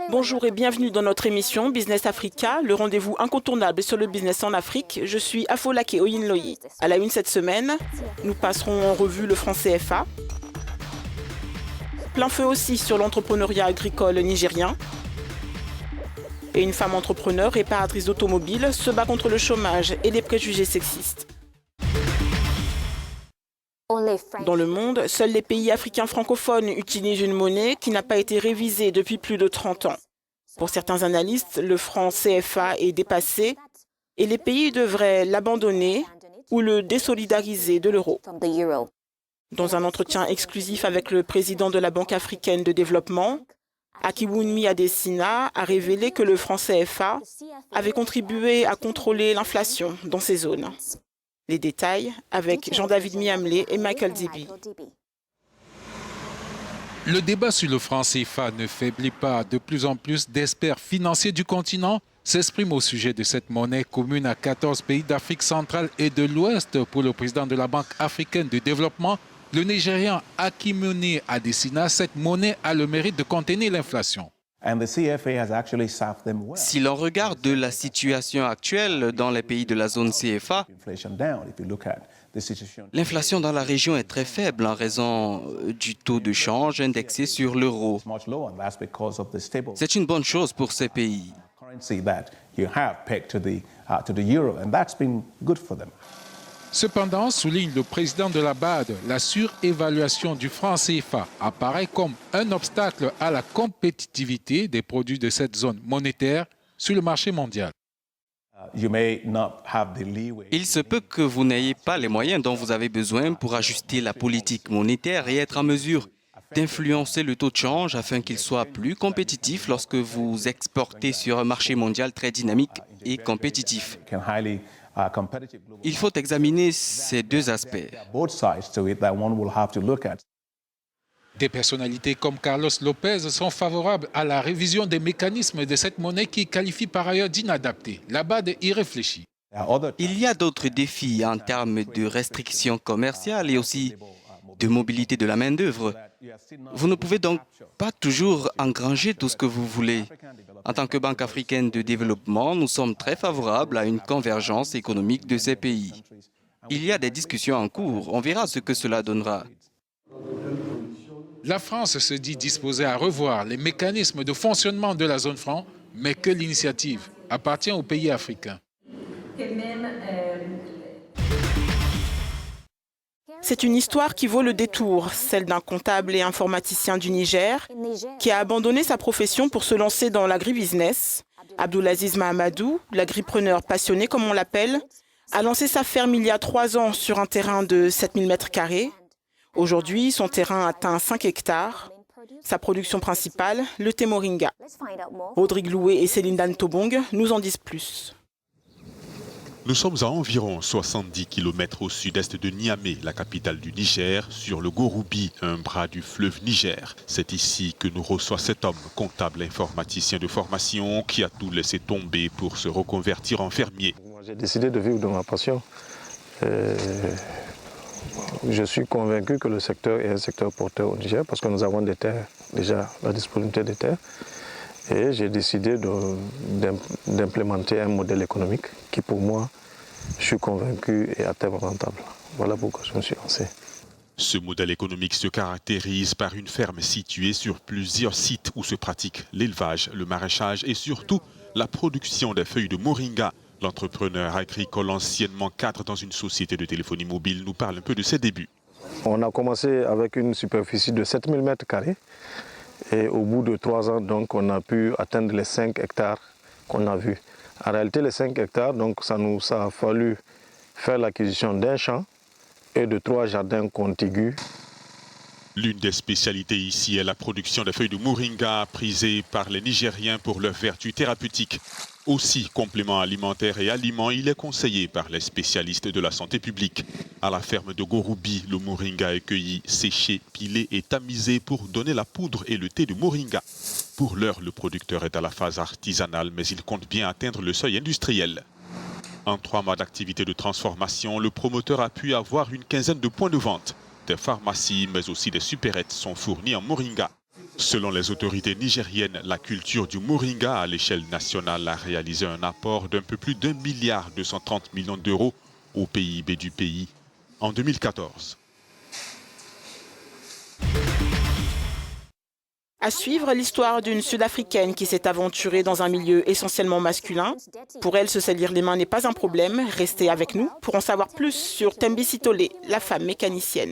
Bonjour et bienvenue dans notre émission Business Africa, le rendez-vous incontournable sur le business en Afrique. Je suis Afolake Oyinloye. À la une cette semaine, nous passerons en revue le franc CFA. Plein feu aussi sur l'entrepreneuriat agricole nigérien. Et une femme entrepreneur réparatrice d'automobiles se bat contre le chômage et les préjugés sexistes. Dans le monde, seuls les pays africains francophones utilisent une monnaie qui n'a pas été révisée depuis plus de 30 ans. Pour certains analystes, le franc CFA est dépassé et les pays devraient l'abandonner ou le désolidariser de l'euro. Dans un entretien exclusif avec le président de la Banque africaine de développement, Akiwumi Adesina a révélé que le franc CFA avait contribué à contrôler l'inflation dans ces zones. Les détails avec Jean-David Miamlé et Michael Dibi. Le débat sur le franc CFA ne faiblit pas. De plus en plus d'experts financiers du continent s'expriment au sujet de cette monnaie commune à 14 pays d'Afrique centrale et de l'Ouest. Pour le président de la Banque africaine de développement, le Nigérian Akiwumi Adesina, cette monnaie a le mérite de contenir l'inflation. Si l'on regarde la situation actuelle dans les pays de la zone CFA, l'inflation dans la région est très faible en raison du taux de change indexé sur l'euro. C'est une bonne chose pour ces pays. Cependant, souligne le président de la BAD, la surévaluation du franc CFA apparaît comme un obstacle à la compétitivité des produits de cette zone monétaire sur le marché mondial. Il se peut que vous n'ayez pas les moyens dont vous avez besoin pour ajuster la politique monétaire et être en mesure d'influencer le taux de change afin qu'il soit plus compétitif lorsque vous exportez sur un marché mondial très dynamique et compétitif. Il faut examiner ces deux aspects. Des personnalités comme Carlos Lopez sont favorables à la révision des mécanismes de cette monnaie qui qualifie par ailleurs d'inadaptée. La BAD y réfléchit. Il y a d'autres défis en termes de restrictions commerciales et aussi de mobilité de la main-d'œuvre. Vous ne pouvez donc pas toujours engranger tout ce que vous voulez. En tant que Banque africaine de développement, nous sommes très favorables à une convergence économique de ces pays. Il y a des discussions en cours. On verra ce que cela donnera. La France se dit disposée à revoir les mécanismes de fonctionnement de la zone franc, mais que l'initiative appartient aux pays africains. C'est une histoire qui vaut le détour, celle d'un comptable et informaticien du Niger qui a abandonné sa profession pour se lancer dans l'agribusiness. Abdoulaziz Mahamadou, l'agripreneur passionné comme on l'appelle, a lancé sa ferme il y a 3 ans sur un terrain de 7000 m². Aujourd'hui, son terrain atteint 5 hectares. Sa production principale, le thé moringa. Rodrigue Loué et Céline Dan Tobong nous en disent plus. Nous sommes à environ 70 km au sud-est de Niamey, la capitale du Niger, sur le Goroubi, un bras du fleuve Niger. C'est ici que nous reçoit cet homme, comptable informaticien de formation, qui a tout laissé tomber pour se reconvertir en fermier. J'ai décidé de vivre de ma passion. Je suis convaincu que le secteur est un secteur porteur au Niger parce que nous avons des terres, déjà la disponibilité des terres. Et j'ai décidé d'implémenter un modèle économique qui, pour moi, je suis convaincu, est à terme rentable. Voilà pourquoi je me suis lancé. Ce modèle économique se caractérise par une ferme située sur plusieurs sites où se pratique l'élevage, le maraîchage et surtout la production des feuilles de moringa. L'entrepreneur agricole, anciennement cadre dans une société de téléphonie mobile, nous parle un peu de ses débuts. On a commencé avec une superficie de 7000 m². Et au bout de 3 ans, donc, on a pu atteindre les 5 hectares qu'on a vus. En réalité, les 5 hectares, donc, ça a fallu faire l'acquisition d'un champ et de 3 jardins contigus. L'une des spécialités ici est la production de feuilles de moringa prisées par les Nigériens pour leurs vertus thérapeutiques. Aussi complément alimentaire et aliment, il est conseillé par les spécialistes de la santé publique. À la ferme de Goroubi, le moringa est cueilli, séché, pilé et tamisé pour donner la poudre et le thé de moringa. Pour l'heure, le producteur est à la phase artisanale, mais il compte bien atteindre le seuil industriel. En 3 mois d'activité de transformation, le promoteur a pu avoir une quinzaine de points de vente. Des pharmacies, mais aussi des supérettes sont fournies en moringa. Selon les autorités nigériennes, la culture du moringa à l'échelle nationale a réalisé un apport d'un peu plus d'1,230 milliard d'euros au PIB du pays en 2014. À suivre, l'histoire d'une Sud-Africaine qui s'est aventurée dans un milieu essentiellement masculin. Pour elle, se salir les mains n'est pas un problème. Restez avec nous pour en savoir plus sur Thembi Sithole, la femme mécanicienne.